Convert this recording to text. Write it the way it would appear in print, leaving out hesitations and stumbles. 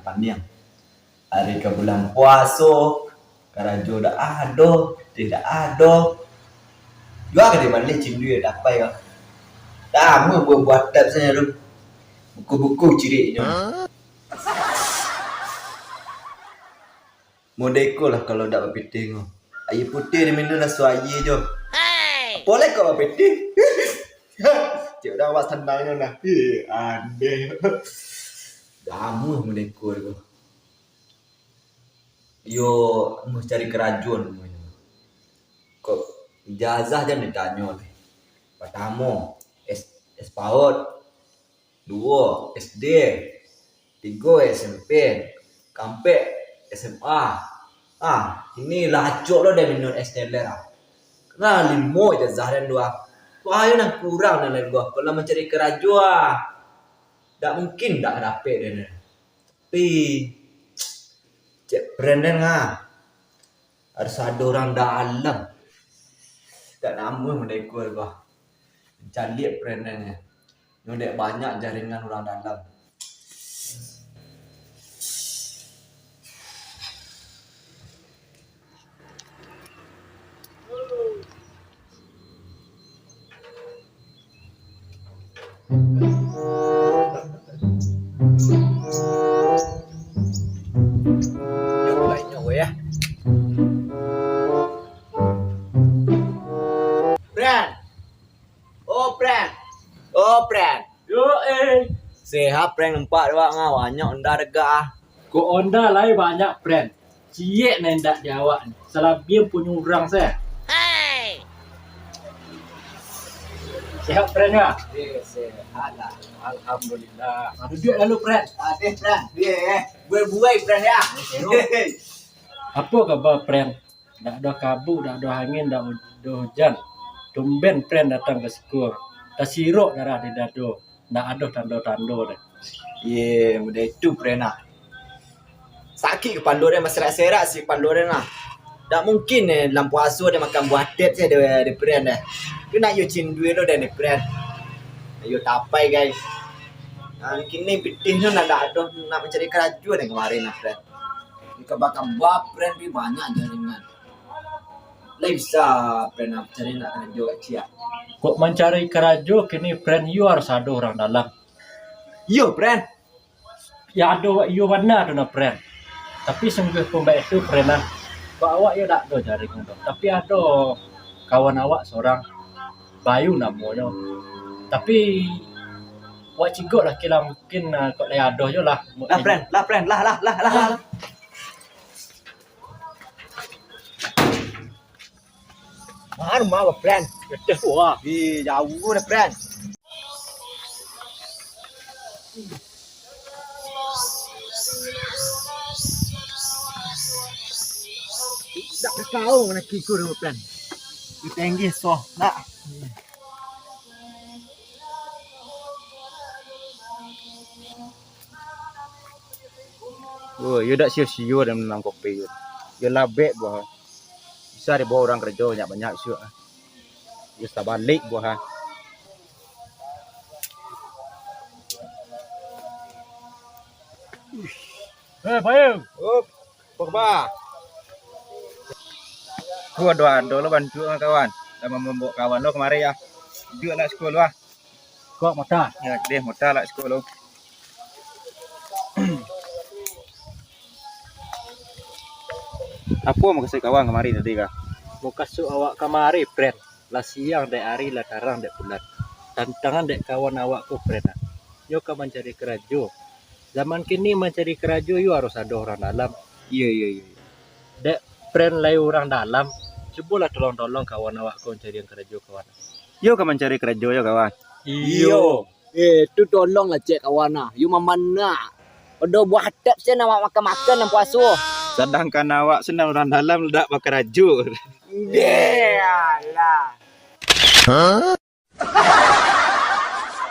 Paniang. Hari ke bulan puasa, karajo dah ada, tidak ada. Juga ke di balik cindu ya dapat ya. Dah mu buat tab saya tu. Buku-buku cirinya. Modeko lah kalau dak berpitih tu. Air putih ni minum lah suai je. Boleh kau berpitih? Cik dah awak senangnya nak. Aneh. Damu modeko tu. Yo mau cari kerajuan kok ijazah jangan ditanya nih. Pertama SPAUD, 2 SD, 3 SMP, sampai SMA. Ini lacok lo dari minum STL lah. Nah 5 ijazah dan 2. Wah, yang kurang dan gua kalau mencari kerajuan. Tak mungkin tak dapet dan. Tapi cek brandnya ngah harus ada orang dalam tak nama mendekor bah cari brandnya nyodek banyak jaringan orang dalam. Ya. Brand. Yo Sehat brand nampak doang banyak onda regah. ko onda lai banyak brand. Cie nendak jawab ni. Selabim punya orang saya. Sehat brand ya? Sehat lah. Alhamdulillah. Ada duit lalu brand. Ada brand. Buai brand ya. Apa khabar brand? Tak ada kabut, tak ada angin, tak ada hujan. Tumben brand datang ke sekolah. Dah sirok darah di dado. Tak ada tanda-tanda dah. Mudah itu brand lah. Sakit kepala dia serak-serak si kepala dia lah. Tak mungkin dalam puasa dia makan buah tep saya dia brand dah. Dia nak you cindu lo dan dia brand. Ayo tapai guys. Kini pitih tu nak ada nak mencari kerajuan yang kemarin lah brand. Kebakar brand ni banyak jaringan. Lah bisa brand nak cari nak kerja kat Cia. Kok mencari kerajo kini brand you harus ada orang dalam. Yo brand. Ya ada you mana tu nak brand. Tapi sungguh pembaik itu brand lah. Kok awak ya tak ada jaringan tu. Tapi ada kawan awak seorang Bayu namanya. Tapi awak cigot lah kira mungkin kok leh ada je lah. Lah brand. Lah. Mana mau brand? Betul wah. Jauh dah brand. Tak kau nak kikul brand. Kita tinggi so nak. Oh, you dak siu-siu dalam minum kopi you. You labek buah. Bisa dibawa orang kerja banyak siu. You tak balik buah. Bayu. Oh, apa khabar? Gua doa lo bantu kawan. Sama membawa kawan lo kemari ya. Dia nak sekolah. Kok mata? Ya, dia motor nak sekolah. Apa mau kasih kawan kemari tadi kah? Mau kasih awak kemari brand. Lah siang dek hari lah tarang dek bulan. Tantangan dek kawan awak ku brand. Yo ka mencari kerajo. Zaman kini mencari kerajo yo harus ada orang dalam. Iya. Dek brand lai orang dalam. Cobalah tolong kawan awak kau cari yang kerajo kawan. Yo kawan cari kerja yo kawan. Iyo. Tu tolonglah cek kawan lah. You mana? Ada buah tep saya nak makan dan puasa. Sedangkan awak senang orang dalam dak pakai raju. Lah.